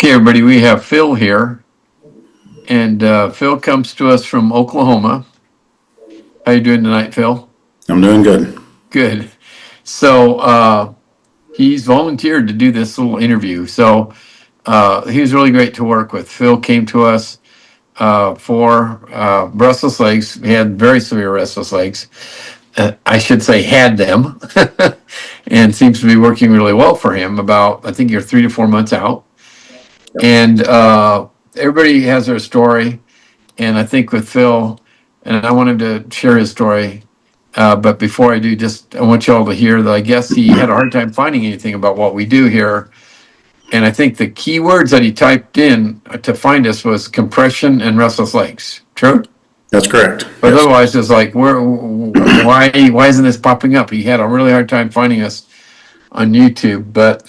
Okay, everybody, we have Phil here, and Phil comes to us from Oklahoma. How you doing tonight, Phil? I'm doing good. Good. So he's volunteered to do this little interview. So he was really great to work with. Phil came to us for restless legs. He had very severe restless legs. I should say had them, and seems to be working really well for him. About, I think you're 3 to 4 months out. And everybody has their story. And I think with Phil, and I want him to share his story. But before I do, I want you all to hear that I guess he had a hard time finding anything about what we do here. And I think the key words that he typed in to find us was compression and restless legs. True? That's correct. But yes. Otherwise, it's like, why isn't this popping up? He had a really hard time finding us on YouTube. But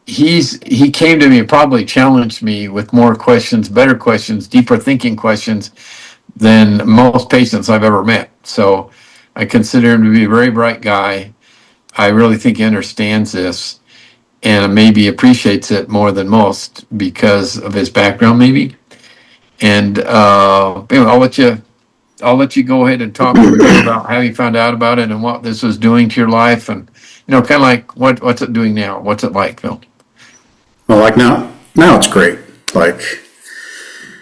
he came to me and probably challenged me with more questions, better questions, deeper thinking questions than most patients I've ever met. So I consider him to be a very bright guy. I really think he understands this and maybe appreciates it more than most because of his background, maybe. And I'll let you go ahead and talk about how you found out about it and what this was doing to your life, and kind of like what's it doing now? What's it like, Phil? Well, like now it's great. Like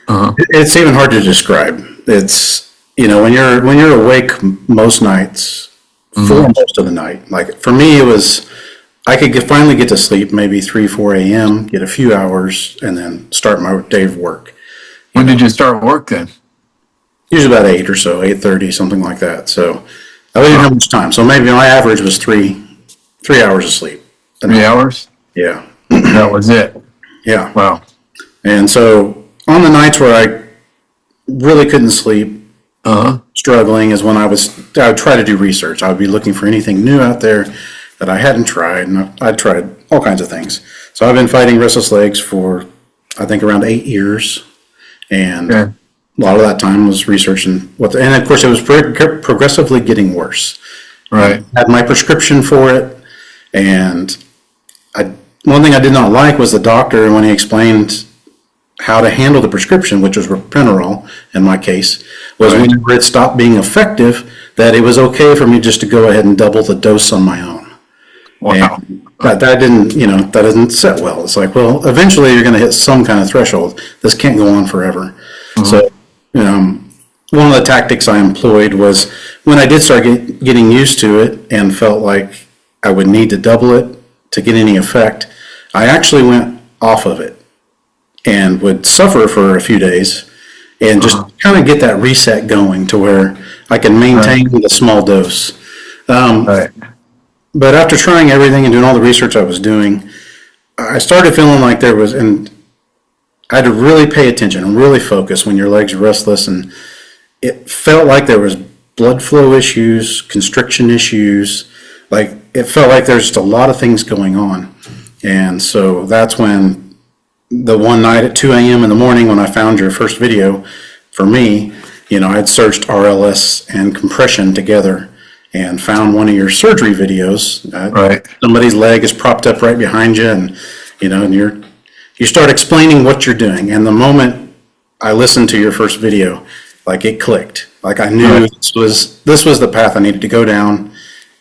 it's even hard to describe. It's when you're awake most nights, for most of the night. Like for me, it was I could finally get to sleep maybe 3-4 a.m., get a few hours, and then start my day of work. When did you start work then? Usually about 8 or so, 8:30, something like that. So I didn't have much time. So maybe my average was three hours of sleep. 3 hours? Yeah. That was it. Yeah. Wow. And so on the nights where I really couldn't sleep, struggling, is when I would try to do research. I would be looking for anything new out there that I hadn't tried, and I'd tried all kinds of things. So I've been fighting restless legs for, I think, around 8 years, and a lot of that time was researching and of course it was progressively getting worse. Right. I had my prescription for it, and one thing I did not like was the doctor when he explained how to handle the prescription, which was Repronerol in my case, was whenever it stopped being effective, that it was okay for me just to go ahead and double the dose on my own. Wow. And that didn't that doesn't set well. It's like, well, eventually you're going to hit some kind of threshold. This can't go on forever. So, one of the tactics I employed was when I did start getting used to it and felt like I would need to double it to get any effect, I actually went off of it and would suffer for a few days and just kind of get that reset going to where I can maintain the small dose. But after trying everything and doing all the research I was doing, I started feeling like and I had to really pay attention and really focus when your legs are restless, and it felt like there was blood flow issues, constriction issues, like it felt like there's just a lot of things going on. And so that's when the one night at 2 a.m. in the morning when I found your first video, for me, I'd searched RLS and compression together and found one of your surgery videos. Somebody's leg is propped up right behind you, and you start explaining what you're doing. And the moment I listened to your first video, like it clicked. Like I knew this was the path I needed to go down,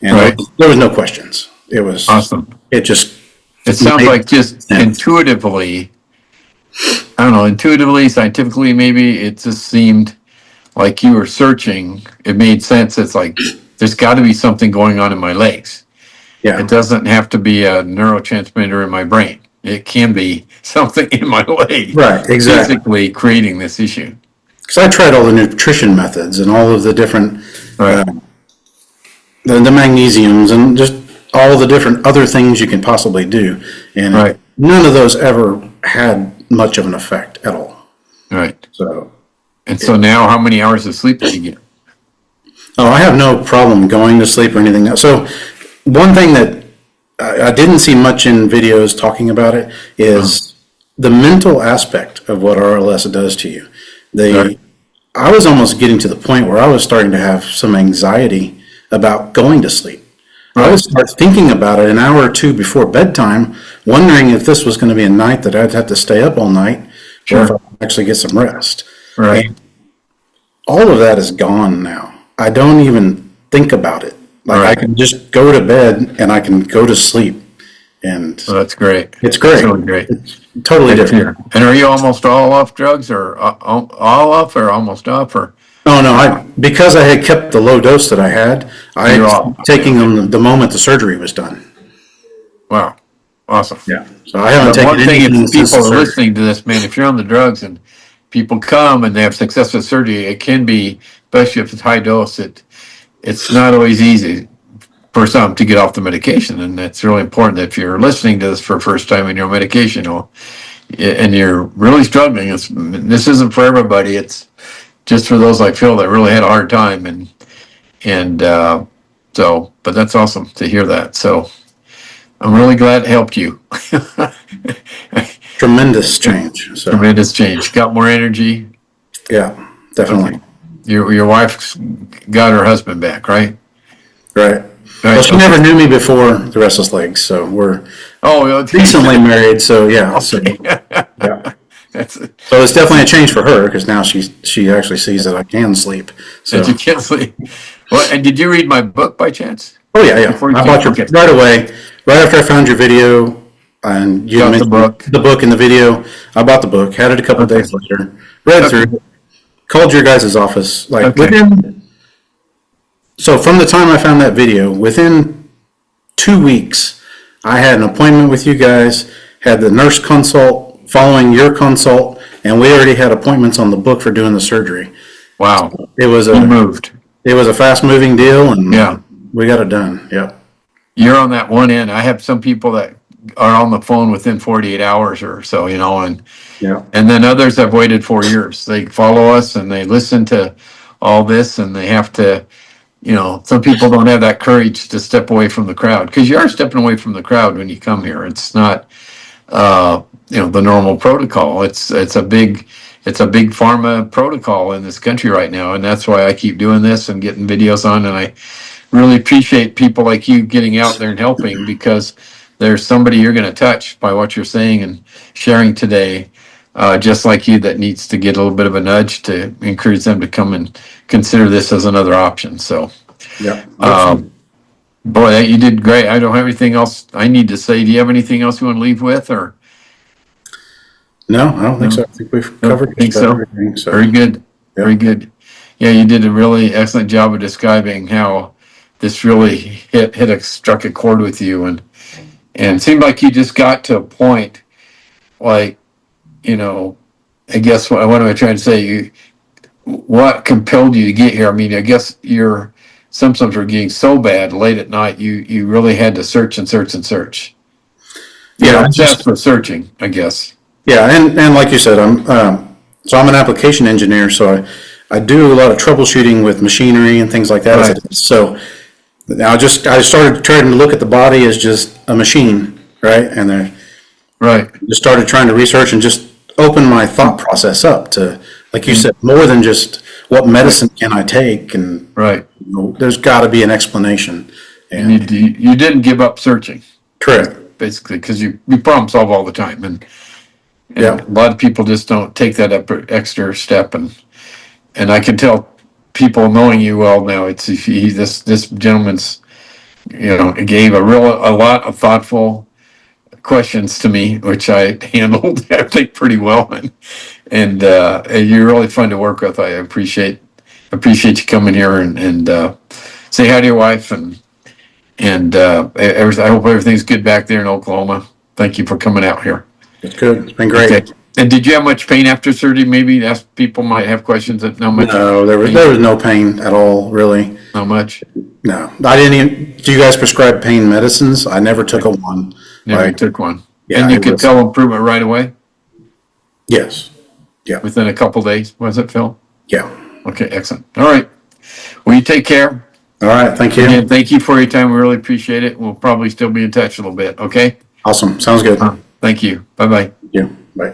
and there was no questions. It was awesome. It sounds like just intuitively, I don't know, intuitively, scientifically, maybe it just seemed like you were searching. It made sense. It's like, there's got to be something going on in my legs. Yeah. It doesn't have to be a neurotransmitter in my brain. It can be something in my leg. Right, exactly. Physically creating this issue. Because I tried all the nutrition methods and all of the different, the magnesiums and just all the different other things you can possibly do. And none of those ever had much of an effect at all. Right. So now how many hours of sleep did you get? Oh, I have no problem going to sleep or anything else. So one thing that I didn't see much in videos talking about it is the mental aspect of what RLS does to you. I was almost getting to the point where I was starting to have some anxiety about going to sleep. I would Right. start thinking about it an hour or two before bedtime, wondering if this was going to be a night that I'd have to stay up all night or if Sure. I could actually get some rest. Right. And all of that is gone now. I don't even think about it. Like I Right. can just go to bed and I can go to sleep. And Well, that's great. it's That's great. really great. It's totally Good to different. hear. And are you almost all off drugs, or all off, or almost off, or Oh no, because I had kept the low dose that I had, I you're had off? taking them the moment the surgery was done. Wow. Awesome. Yeah. So I haven't But taken one thing, anything if since the people are surgery. listening to this, man, if you're on the drugs and people come and they have success with surgery, it can be, especially if it's high dose, it's not always easy for some to get off the medication. And it's really important that if you're listening to this for the first time and you're on medication, and you're really struggling, this isn't for everybody. It's just for those like Phil that really had a hard time. And so, but that's awesome to hear that. So I'm really glad it helped you. Tremendous change. So Tremendous change. Got more energy. yeah, definitely. Okay. Your wife's got her husband back, right? Right. Right. Well, she never knew me before the Restless Legs, so we're Oh, okay. recently married. So yeah. So Okay. yeah. That's So it's definitely a change for her because now she actually sees that I can sleep. So that you can't sleep. Well, and did you read my book by chance? oh yeah, yeah. Before you I came? bought your Okay. right away, right after I found your video, and you Got the mentioned book. the book and the video. I bought the book, had it a couple Okay. days later, read Okay. through, called your guys' office. Like Okay. so from the time I found that video, within 2 weeks, I had an appointment with you guys, had the nurse consult following your consult, and we already had appointments on the book for doing the surgery. Wow. It was You a moved. fast moving deal, and Yeah. we got it done. Yep. You're on that one end. I have some people that are on the phone within 48 hours or so, Yeah. and then others have waited 4 years. They follow us and they listen to all this, and they have to, some people don't have that courage to step away from the crowd, because you are stepping away from the crowd when you come here. It's not, the normal protocol. It's a big pharma protocol in this country right now, and that's why I keep doing this and getting videos on. And I really appreciate people like you getting out there and helping, because there's somebody you're going to touch by what you're saying and sharing today, just like you, that needs to get a little bit of a nudge to encourage them to come and consider this as another option. So, Yeah. boy, you did great. I don't have anything else I need to say. Do you have anything else you want to leave with, or? No, I don't think so. I think we've covered Think just about so? everything. So Very good. Yeah. Very good. Yeah, you did a really excellent job of describing how this really struck a chord with you, and it seemed like you just got to a point, like, I guess what am I trying to say? What compelled you to get here? I mean, I guess your symptoms were getting so bad late at night, you really had to search and search and search. Yeah, Obsessed with searching, I guess. yeah, and like you said, I'm an application engineer, so I do a lot of troubleshooting with machinery and things like that. Right. So I started trying to look at the body as just a machine, right? And then Right. just started trying to research and just open my thought process up to, like you said, more than just what medicine can I take, and Right. there's got to be an explanation. And You didn't give up searching, correct. basically, because you problem solve all the time, and Yeah. a lot of people just don't take that extra step, and I can tell, people knowing you well now, this gentleman's, gave a lot of thoughtful questions to me, which I handled, I think, pretty well, and you're really fun to work with. I appreciate you coming here and say hi to your wife, and I hope everything's good back there in Oklahoma. Thank you for coming out here. It's good. It's been great. Okay. And did you have much pain after surgery? Maybe people might have questions that not much. No, there was no pain at all, really. Not much. No, I didn't even. Do you guys prescribe pain medicines? I never took a one. Never Like, took one. yeah, And you it could was- tell improvement right away Yes. Yeah. within a couple days. Was it, Phil? Yeah. Okay, excellent. All right. Well, you take care. All right. Thank you. Again, thank you for your time. We really appreciate it. We'll probably still be in touch a little bit. Okay. Awesome. Sounds good. Thank you. Bye bye. Yeah. Bye.